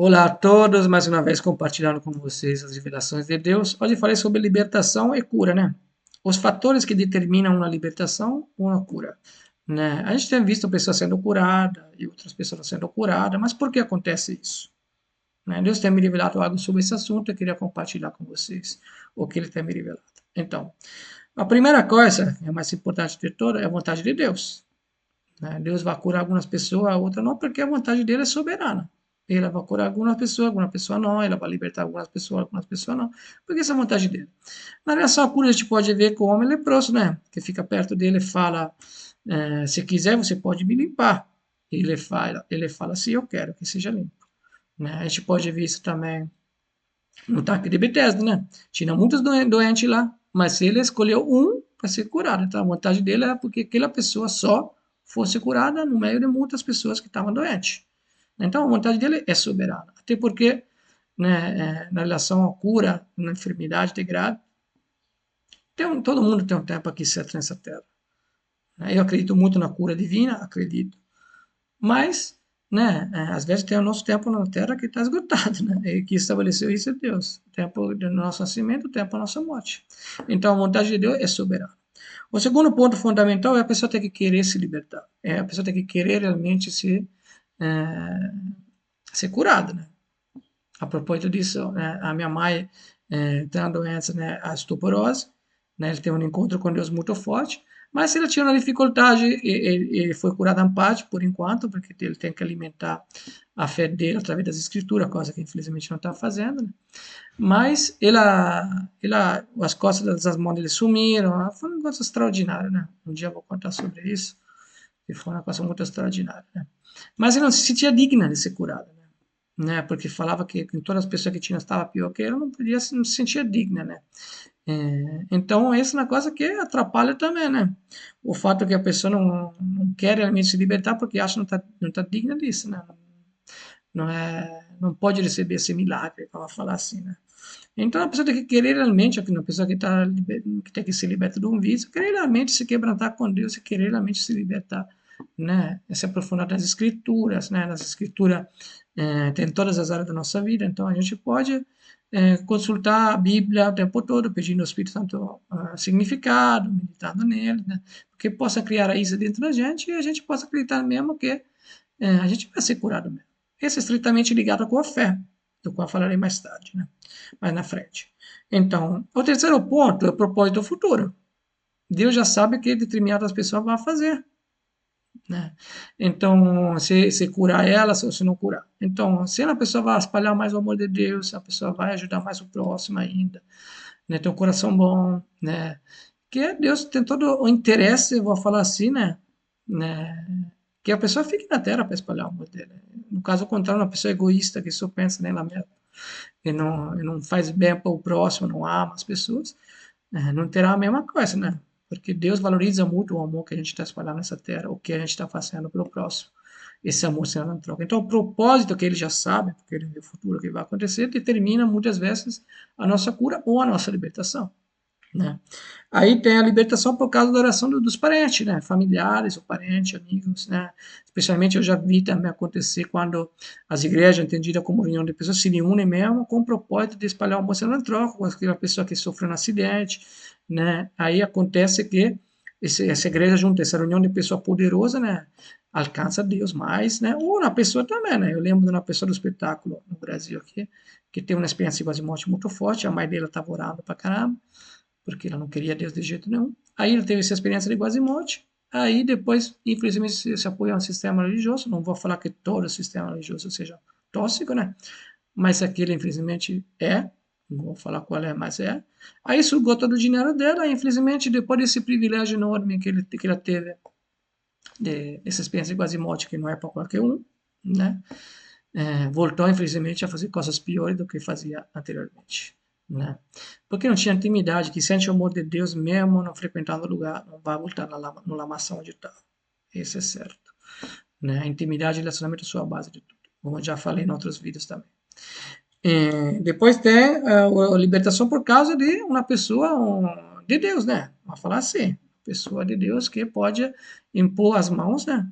Olá a todos, mais uma vez compartilhando com vocês as revelações de Deus. Hoje falei sobre libertação e cura, né? Os fatores que determinam uma libertação ou uma cura, né? A gente tem visto pessoas sendo curadas e outras pessoas sendo curadas, mas por que acontece isso? Né? Deus tem me revelado algo sobre esse assunto e eu queria compartilhar com vocês o que Ele tem me revelado. Então, a primeira coisa, a mais importante de todas, é a vontade de Deus. Né? Deus vai curar algumas pessoas, a outra não, porque a vontade dele é soberana. Ele vai curar alguma pessoa não, ele vai libertar algumas pessoas não, porque essa é a vontade dele. Na relação à cura, a gente pode ver com o homem leproso, né? Que fica perto dele e fala: se quiser, você pode me limpar. Ele fala assim: eu quero que seja limpo. Né? A gente pode ver isso também no tanque de Bethesda, né? Tinha muitos doentes lá, mas ele escolheu um para ser curado. Então a vontade dele era porque aquela pessoa só fosse curada no meio de muitas pessoas que estavam doentes. Então a vontade dele é soberana. Até porque, né, na relação à cura, na enfermidade de grave, todo mundo tem um tempo aqui certo nessa terra. Né? Eu acredito muito na cura divina, acredito. Mas, né, às vezes tem o nosso tempo na Terra que está esgotado, né? E que estabeleceu isso é Deus. O tempo do nosso nascimento, o tempo da nossa morte. Então, a vontade de Deus é soberana. O segundo ponto fundamental é a pessoa ter que querer se libertar. É a pessoa ter que querer realmente é, ser curada, né? A propósito disso, né, a minha mãe tem uma doença, né, a osteoporose, né, ele teve um encontro com Deus muito forte, mas ele tinha uma dificuldade e foi curado em parte por enquanto, porque ele tem que alimentar a fé dele através das escrituras, coisa que infelizmente não está fazendo, né? Mas as costas das mãos dele sumiram, foi um negócio extraordinário, né? Um dia eu vou contar sobre isso, que foi uma coisa muito extraordinária, né? Mas ele não se sentia digna de ser curado, né? Porque falava que todas as pessoas que tinham estava pior que ele, não se sentia digna, né? Então, essa é uma coisa que atrapalha também, né? O fato que a pessoa não quer realmente se libertar porque acha que não tá digna disso, né? Não pode receber esse milagre, vamos falar assim, né? Então, a pessoa tem que querer realmente, a pessoa que tem que se libertar de um vício, querer realmente se quebrantar com Deus e querer realmente se libertar, né? Se aprofundar nas escrituras, né? Nas escrituras tem todas as áreas da nossa vida, então a gente pode consultar a Bíblia o tempo todo, pedindo ao Espírito Santo significado, meditando nele, né? Porque possa criar raiz dentro da gente e a gente possa acreditar mesmo que a gente vai ser curado mesmo. Esse é estritamente ligado com a fé, do qual falarei mais tarde, né? Mais na frente. Então, o terceiro ponto é o propósito futuro. Deus já sabe o que determinadas pessoas vão fazer, né? Então, se curar elas ou se não curar. Então, se a pessoa vai espalhar mais o amor de Deus, a pessoa vai ajudar mais o próximo ainda, né? Tem um coração bom, né? Que Deus tem todo o interesse, vou falar assim, né? Que a pessoa fique na terra para espalhar o amor dele. No caso contrário, uma pessoa egoísta que só pensa nela mesma e não faz bem para o próximo, não ama as pessoas, não terá a mesma coisa, né? Porque Deus valoriza muito o amor que a gente está espalhando nessa terra, o que a gente está fazendo pelo próximo. Esse amor sendo em troca. Então, o propósito que ele já sabe, porque ele vê o futuro que vai acontecer, determina muitas vezes a nossa cura ou a nossa libertação. Né? Aí tem a libertação por causa da oração dos parentes, né? Familiares, ou parentes, amigos, né? Especialmente eu já vi também acontecer quando as igrejas, entendidas como reunião de pessoas, se reúnem mesmo com o propósito de espalhar o amor sendo troca com aquela pessoa que sofreu um acidente, né? Aí acontece que essa igreja junta, essa reunião de pessoa poderosa, né? Alcança Deus mais, né? Ou na pessoa também, né? Eu lembro de uma pessoa do espetáculo no Brasil aqui, que teve uma experiência de morte muito forte, a mãe dele estava orando pra caramba, porque ela não queria Deus de jeito nenhum. Aí ele teve essa experiência de quase morte. Aí depois, infelizmente, se apoia a um sistema religioso. Não vou falar que todo sistema religioso seja tóxico, né? Mas aquele, infelizmente, é. Não vou falar qual é, mas é. Aí sugou todo o dinheiro dela. E, infelizmente, depois desse privilégio enorme que ela teve, dessa experiência de quase morte, que não é para qualquer um, né? Voltou, infelizmente, a fazer coisas piores do que fazia anteriormente. Né? Porque não tinha intimidade, que sente o amor de Deus mesmo não frequentando o lugar, não vai voltar no lamação onde está. Isso é certo. Né? A intimidade e relacionamento é a sua base de tudo. Como eu já falei em outros vídeos também. Depois tem a libertação por causa de uma pessoa de Deus, né? Vamos falar assim. Pessoa de Deus que pode impor as mãos, né?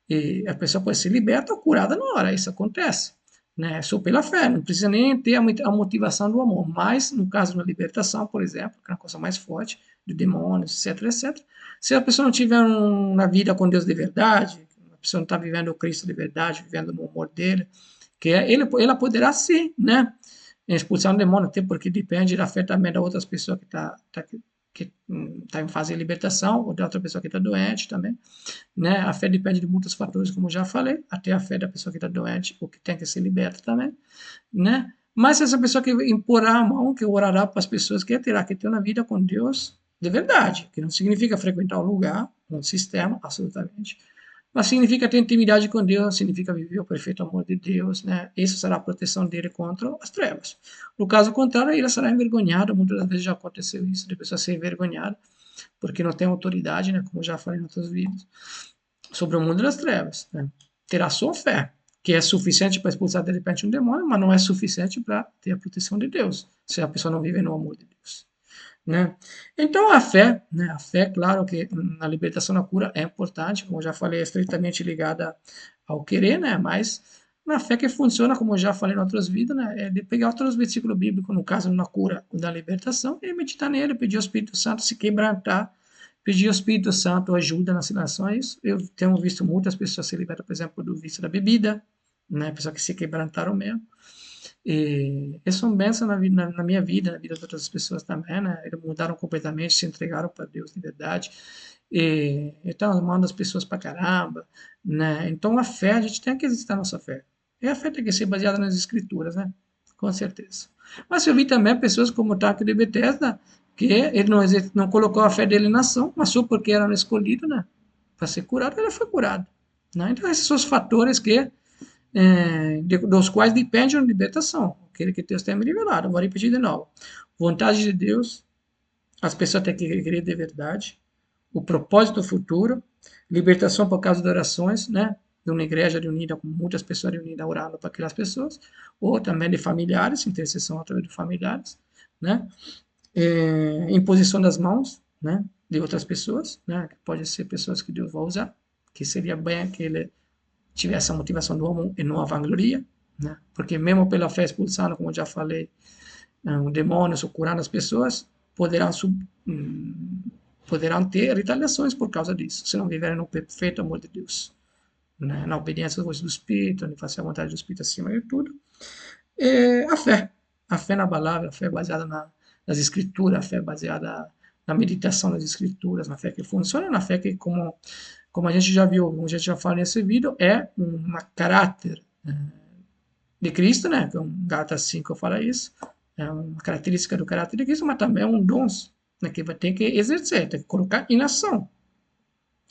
E a pessoa pode ser liberta ou curada na hora, isso acontece. né? Só pela fé, não precisa nem ter a motivação do amor. Mas, no caso da libertação, por exemplo, que é uma coisa mais forte, de demônios, etc, etc. Se a pessoa não tiver uma vida com Deus de verdade, a pessoa não está vivendo o Cristo de verdade, vivendo no amor dele, ela poderá sim, né? Expulsar um demônio, até porque depende da fé também da outra pessoa que tá em fase de libertação, ou da outra pessoa que está doente também, né? A fé depende de muitos fatores, como já falei, até a fé da pessoa que está doente ou que tem que ser liberta também, né? Mas essa pessoa que imporá a mão, que orará para as pessoas, que terá que ter uma vida com Deus de verdade, que não significa frequentar um lugar, um sistema, absolutamente, mas significa ter intimidade com Deus, significa viver o perfeito amor de Deus, né? Isso será a proteção dele contra as trevas. No caso contrário, ele será envergonhado, muitas das vezes já aconteceu isso, de pessoa ser envergonhada, porque não tem autoridade, né? Como já falei em outros vídeos, sobre o mundo das trevas, né? Terá sua fé, que é suficiente para expulsar de repente um demônio, mas não é suficiente para ter a proteção de Deus, se a pessoa não vive no amor de Deus, né? Então a fé, né? A fé, claro que na libertação, na cura é importante, como eu já falei, é estritamente ligada ao querer, né? Mas na fé que funciona, como eu já falei em outras vidas, né? É de pegar outros versículos bíblicos, no caso na cura da libertação, e meditar nele, pedir ao Espírito Santo se quebrantar, pedir ao Espírito Santo ajuda nas situações. Eu tenho visto muitas pessoas se libertar, por exemplo, do vício da bebida, né? Pessoas que se quebrantaram mesmo. E isso é uma benção na minha vida, na vida de outras pessoas também, né? Eles mudaram completamente, se entregaram para Deus de verdade. E então, amando as pessoas para caramba, né? Então, a fé, a gente tem que exercitar a nossa fé. E a fé tem que ser baseada nas escrituras, né? Com certeza. Mas eu vi também pessoas como o Taco de Bethesda, que ele não colocou a fé dele na ação, mas só porque era escolhido, né? Para ser curado, ele foi curado. Né? Então, esses são os fatores que dos quais depende a libertação, aquele que Deus tem me revelado. Vou repetir de novo. Vontade de Deus, as pessoas têm que querer de verdade, o propósito futuro, libertação por causa de orações, né? De uma igreja reunida com muitas pessoas reunidas orando para aquelas pessoas, ou também de familiares, intercessão através de familiares, né? Imposição das mãos, né? De outras pessoas, né? Que pode ser pessoas que Deus vai usar, que seria bem que ele tivesse essa motivação do homem e não a vangloria, né? Porque mesmo pela fé expulsando, como eu já falei, demônios ou curando as pessoas, poderão, poderão ter retaliações por causa disso, se não viverem no perfeito amor de Deus, né? Na obediência à voz do Espírito, em fazer a vontade do Espírito acima de tudo. E a fé na palavra, a fé baseada nas escrituras, a fé baseada na meditação das escrituras, na fé que funciona, na fé que, como a gente já viu, como a gente já falou nesse vídeo, é um caráter de Cristo, né? Que Gálatas 5 fala isso, é uma característica do caráter de Cristo, mas também é um dom, né? Que vai ter que exercer, tem que colocar em ação,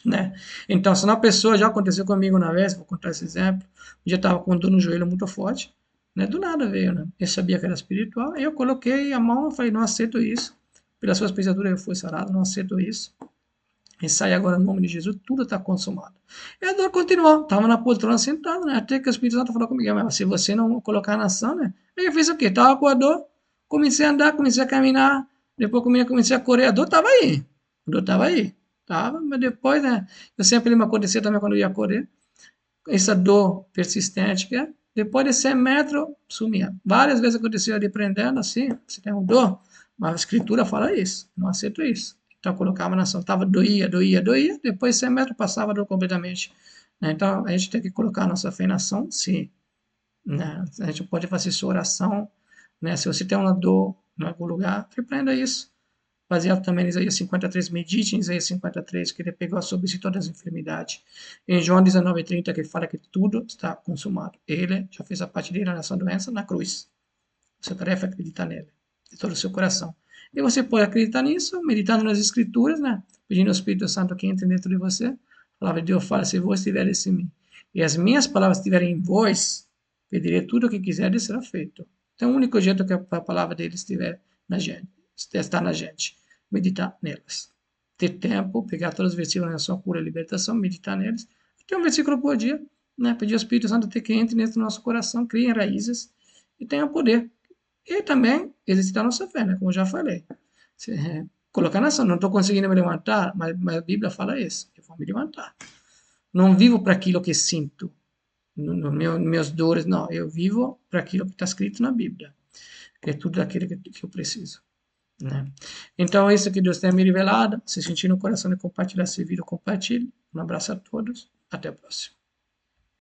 né? Então, se uma pessoa, já aconteceu comigo uma vez, vou contar esse exemplo, um dia estava com dor no joelho muito forte, né? Do nada veio, né? Eu sabia que era espiritual, aí eu coloquei a mão e falei, não aceito isso, pelas suas pisaduras eu fui sarado, não aceito isso, e sai agora no nome de Jesus, tudo está consumado. E a dor continuou, estava na poltrona sentado, né? Até que o Espírito Santo falou comigo, mas se você não colocar na ação, né? Aí eu fiz o quê? Estava com a dor, comecei a andar, comecei a caminhar, depois comecei a correr, a dor estava aí, a dor estava aí, tava, mas depois, né? Eu sempre me acontecia também quando eu ia correr, essa dor persistente, que é, depois de 100 metros, sumia. Várias vezes aconteceu ali prendendo, assim, você tem uma dor, mas a escritura fala isso, não aceito isso. Então, eu colocava na ação, tava, doía, doía, doía, depois de 100 metros passava a dor completamente. Né? Então, a gente tem que colocar a nossa fé na ação, sim. Né? A gente pode fazer sua oração, né? Se você tem uma dor em algum lugar, repreenda isso baseado também em Isaías 53, medite em Isaías 53, que ele pegou sobre si todas as enfermidades. Em João 19:30, que fala que tudo está consumado. Ele já fez a parte dele nessa doença na cruz. Sua tarefa é acreditar nele, de todo o seu coração. E você pode acreditar nisso, meditando nas Escrituras, né? Pedindo ao Espírito Santo que entre dentro de você. A palavra de Deus fala: se vós estiveres em mim e as minhas palavras estiverem em vós, pedirei tudo o que quiseres e será feito. Então, o único jeito que a palavra dele estiver na gente, está na gente, meditar nelas. Ter tempo, pegar todos os versículos na sua cura e libertação, meditar neles. Tem um versículo por dia, né? Pedir ao Espírito Santo que entre dentro do nosso coração, crie raízes e tenha poder. E também exercitar a nossa fé, né? Como eu já falei. Colocar na ação, não estou conseguindo me levantar, mas a Bíblia fala isso, eu vou me levantar. Não vivo para aquilo que sinto, Meus dores, não, eu vivo para aquilo que está escrito na Bíblia, que é tudo aquilo que eu preciso, né? Então, é isso que Deus tem me revelado. Se sentir no coração de compartilhar esse vídeo, compartilhe. Um abraço a todos. Até a próxima.